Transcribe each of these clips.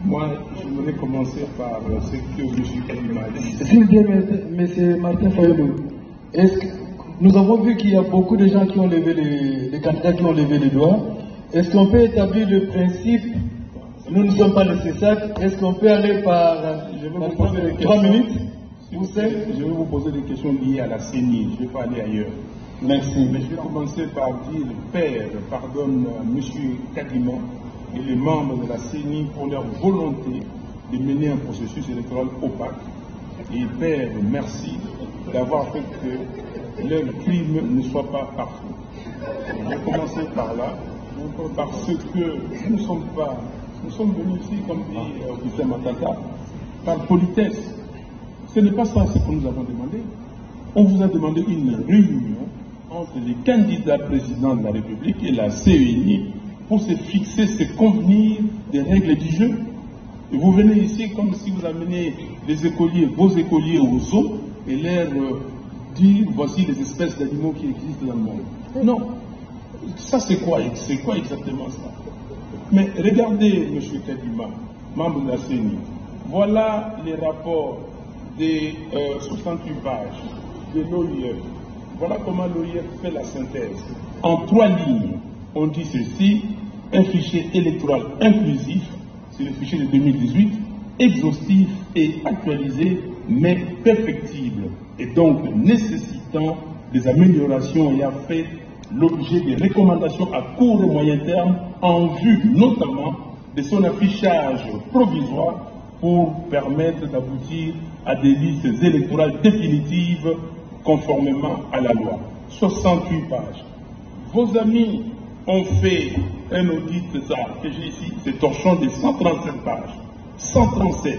Moi, je voudrais commencer par ce que M. Kadima a dit. S'il vous plaît, M. Martin Fayolo, nous avons vu qu'il y a beaucoup de gens qui ont levé les candidats qui ont levé les doigts. Est-ce qu'on peut établir le principe, nous ne sommes pas le CESAC, est-ce qu'on peut aller par 3 minutes? Je vais vous poser des questions liées à la CENI, je ne vais pas aller ailleurs. Merci. Mais je vais commencer par dire, Père, pardonne M. Kadima et les membres de la CENI pour leur volonté de mener un processus électoral opaque. Et Père, merci d'avoir fait que leur crime ne soit pas parfait. Je vais commencer par là, parce que nous sommes venus ici, comme dit Augustin Matata, par politesse. Ce n'est pas ça ce que nous avons demandé. On vous a demandé une réunion entre les candidats présidents de la République et la CENI pour se fixer, se convenir des règles du jeu. Et vous venez ici comme si vous amenez les écoliers, vos écoliers au zoo et leur dire voici les espèces d'animaux qui existent dans le monde. Non. Ça c'est quoi exactement ça? Mais regardez, M. Kadima, membre de la CENI, voilà les rapports des 68 pages de l'OIF. Voilà comment l'OIF fait la synthèse. En 3 lignes, on dit ceci: un fichier électoral inclusif, c'est le fichier de 2018, exhaustif et actualisé, mais perfectible, et donc nécessitant des améliorations ayant fait l'objet des recommandations à court et moyen terme en vue notamment de son affichage provisoire pour permettre d'aboutir à des listes électorales définitives conformément à la loi. 68 pages. Vos amis ont fait un audit ça que j'ai ici, c'est torchon de 137 pages. 137,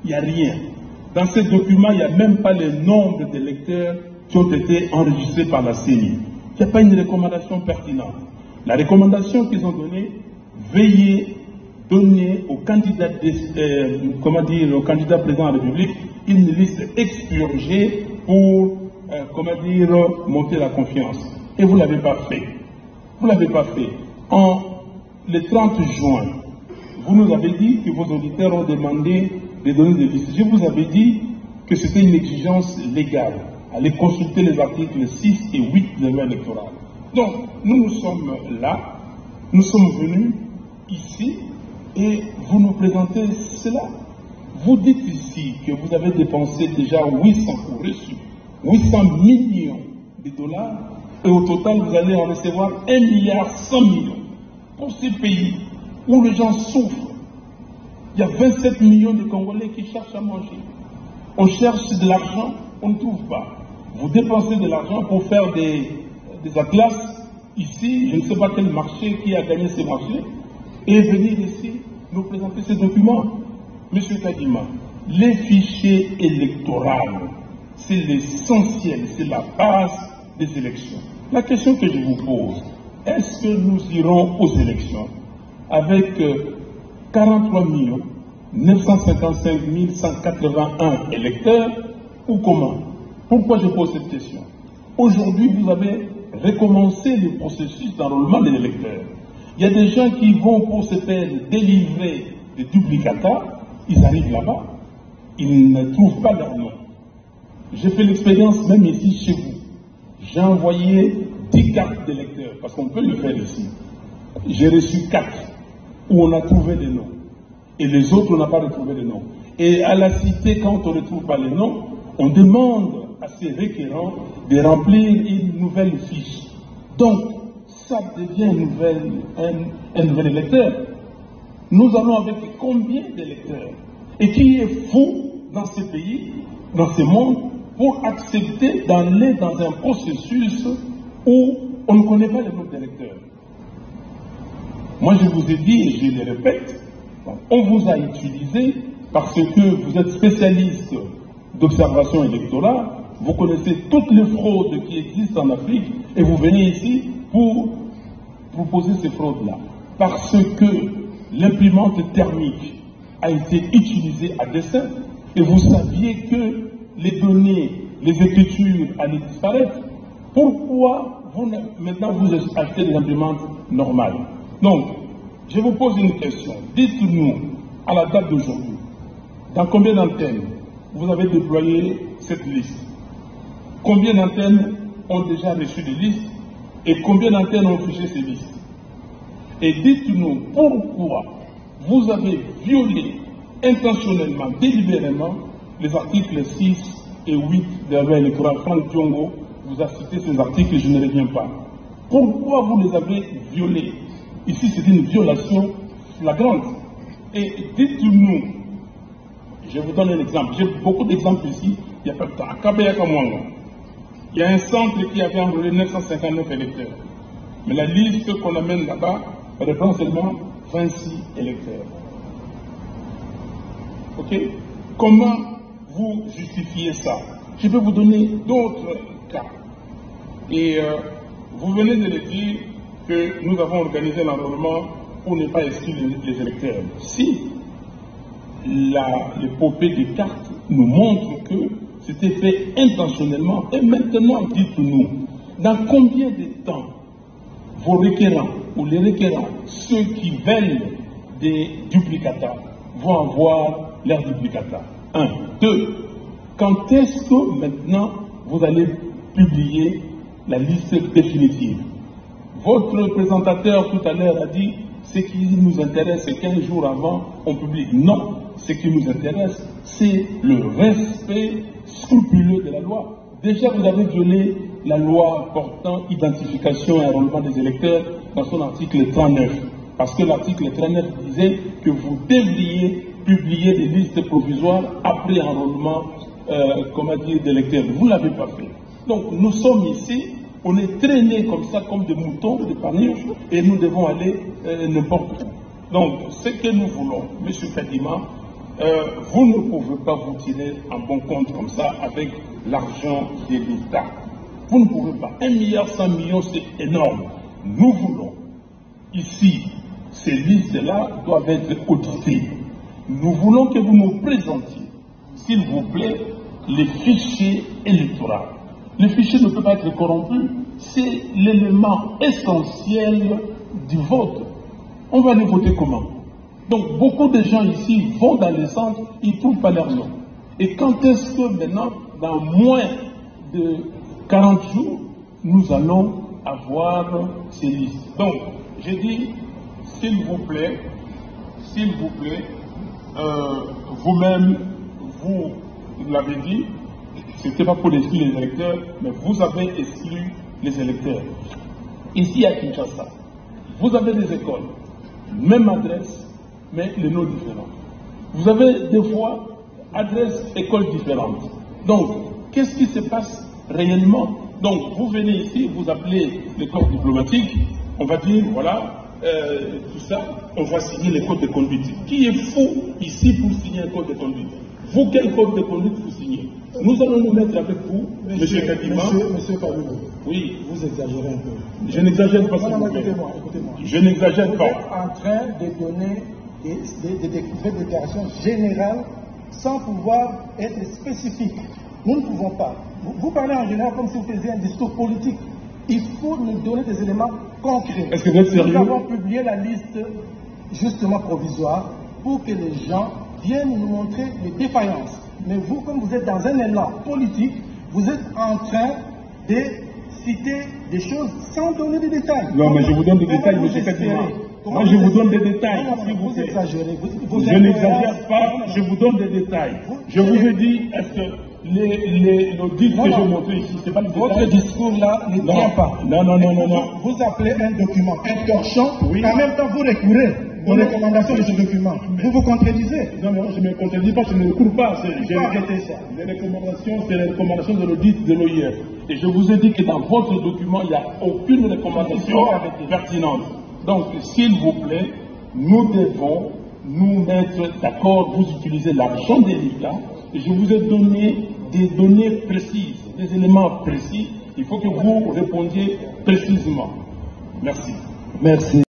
il n'y a rien. Dans ces documents, il n'y a même pas le nombre d'électeurs qui ont été enregistrés par la CENI. Il n'y a pas une recommandation pertinente. La recommandation qu'ils ont donnée, veillez donner au candidat, au candidat président de la République une liste expurgée pour, monter la confiance. Et vous ne l'avez pas fait. Vous ne l'avez pas fait. Le 30 juin, vous nous avez dit que vos auditeurs ont demandé de donner des listes. Je vous avais dit que c'était une exigence légale. Allez consulter les articles 6 et 8 de la loi électorale. Donc, nous sommes là, nous sommes venus ici, et vous nous présentez cela. Vous dites ici que vous avez dépensé déjà 800 ou reçu 800 millions de dollars, et au total, vous allez en recevoir 1,1 milliard pour ces pays où les gens souffrent. Il y a 27 millions de Congolais qui cherchent à manger. On cherche de l'argent, on ne trouve pas. Vous dépensez de l'argent pour faire des atlas ici, je ne sais pas quel marché qui a gagné ces marchés, et venir ici nous présenter ces documents. Monsieur Kadima, les fichiers électoraux, c'est l'essentiel, c'est la base des élections. La question que je vous pose, est-ce que nous irons aux élections avec 43 955 181 électeurs ou comment? Pourquoi je pose cette question? Aujourd'hui, vous avez recommencé le processus d'enrôlement des électeurs. Il y a des gens qui vont pour se faire délivrer des duplicata, ils arrivent là-bas, ils ne trouvent pas leur nom. J'ai fait l'expérience même ici chez vous. J'ai envoyé 10 cartes d'électeurs, parce qu'on peut le faire ici. J'ai reçu 4 où on a trouvé des noms. Et les autres, on n'a pas retrouvé les noms. Et à la cité, quand on ne retrouve pas les noms, on demande à ces requérants de remplir une nouvelle fiche. Donc, ça devient un nouvel électeur. Nous allons avec combien d'électeurs? Et qui est fou dans ce pays, dans ce monde, pour accepter d'aller dans un processus où on ne connaît pas les groupes d'électeurs? Moi, je vous ai dit, et je le répète, on vous a utilisé parce que vous êtes spécialiste d'observation électorale, vous connaissez toutes les fraudes qui existent en Afrique et vous venez ici pour proposer ces fraudes-là. Parce que l'imprimante thermique a été utilisée à dessein et vous saviez que les données, les écritures allaient disparaître. Pourquoi maintenant vous achetez des imprimantes normales? Donc, Je vous pose une question. Dites-nous, à la date d'aujourd'hui, dans combien d'antennes vous avez déployé cette liste? Combien d'antennes ont déjà reçu des listes et combien d'antennes ont fiché ces listes? Et dites-nous pourquoi vous avez violé intentionnellement, délibérément, les articles 6 et 8 de la loi électorale. Franck Diongo vous a cité ces articles et je ne reviens pas. Pourquoi vous les avez violés? Ici, c'est une violation flagrante. Et dites-nous, je vous donne un exemple. J'ai beaucoup d'exemples ici, il n'y a pas de temps. À Kabaya-Kamwanga, il y a un centre qui avait enrôlé 959 électeurs. Mais la liste qu'on amène là-bas reprend seulement 26 électeurs. Ok? Comment vous justifiez ça? Je vais vous donner d'autres cas. Et vous venez de le dire que nous avons organisé l'enrôlement pour ne pas exclure les électeurs. Si l'épopée des cartes nous montre que c'était fait intentionnellement, et maintenant dites-nous, dans combien de temps vos requérants ou les requérants, ceux qui veulent des duplicata, vont avoir leurs duplicata? 1. 2. Quand est-ce que maintenant vous allez publier la liste définitive? Votre présentateur tout à l'heure a dit ce qui nous intéresse, c'est 15 jours avant, on publie. Non, ce qui nous intéresse, c'est le respect scrupuleux de la loi. Déjà, vous avez violé la loi portant identification et enrôlement des électeurs dans son article 39. Parce que l'article 39 disait que vous devriez publier des listes provisoires après enrôlement d'électeurs. Vous ne l'avez pas fait. Donc, nous sommes ici. On est traînés comme ça, comme des moutons, des paniers, et nous devons aller n'importe où. Donc, ce que nous voulons, M. Kadima, vous ne pouvez pas vous tirer en bon compte comme ça avec l'argent de l'État. Vous ne pouvez pas. 1,1 milliard, c'est énorme. Nous voulons, ici, ces listes-là doivent être auditées. Nous voulons que vous nous présentiez, s'il vous plaît, les fichiers électoraux. Le fichier ne peut pas être corrompu, c'est l'élément essentiel du vote. On va aller voter comment? Donc beaucoup de gens ici vont dans les centres, ils ne trouvent pas leur nom. Et quand est-ce que maintenant, dans moins de 40 jours, nous allons avoir ces listes? Donc, j'ai dit, s'il vous plaît, vous-même, vous l'avez dit, ce n'était pas pour exclure les électeurs, mais vous avez exclu les électeurs. Ici à Kinshasa, vous avez des écoles, même adresse, mais les noms différents. Vous avez des fois adresses, écoles différentes. Donc, qu'est-ce qui se passe réellement? Donc, vous venez ici, vous appelez les corps diplomatiques, on va dire, voilà, tout ça, on va signer les codes de conduite. Qui est fou ici pour signer un code de conduite? Vous, quel code de conduite vous signez? Nous allons nous mettre avec vous, Monsieur Kadima. Monsieur Kabila, oui. Vous exagérez un peu. Je n'exagère pas. Non, écoutez-moi. Je n'exagère pas. Vous êtes en train de donner des déclarations générales sans pouvoir être spécifiques. Nous ne pouvons pas. Vous parlez en général comme si vous faisiez un discours politique. Il faut nous donner des éléments concrets. Est-ce que vous êtes sérieux? Nous avons publié la liste justement provisoire pour que les gens viennent nous montrer les défaillances. Mais vous, comme vous êtes dans un élan politique, vous êtes en train de citer des choses sans donner des détails. Non, mais je vous donne des détails, M. Kadima. Moi, je vous donne des détails. Vous exagérez. Je n'exagère pas, je vous donne des détails. Je vous ai dit, est-ce que l'audit que j'ai montré ici, c'est pas le détail? Votre discours-là ne tient pas. Non. Vous appelez un document un torchon, oui. En même temps vous recourez aux recommandations de ce document. Vous vous contredisez. Non, mais moi je ne me contredis pas, je ne recours pas. J'ai arrêté ça. Les recommandations, c'est les recommandations de l'audit de l'OIF. Et je vous ai dit que dans votre document, il n'y a aucune recommandation pertinente. Donc, s'il vous plaît, nous devons nous mettre d'accord, vous utilisez l'argent de l'État. Je vous ai donné des données précises, des éléments précis. Il faut que vous répondiez précisément. Merci. Merci.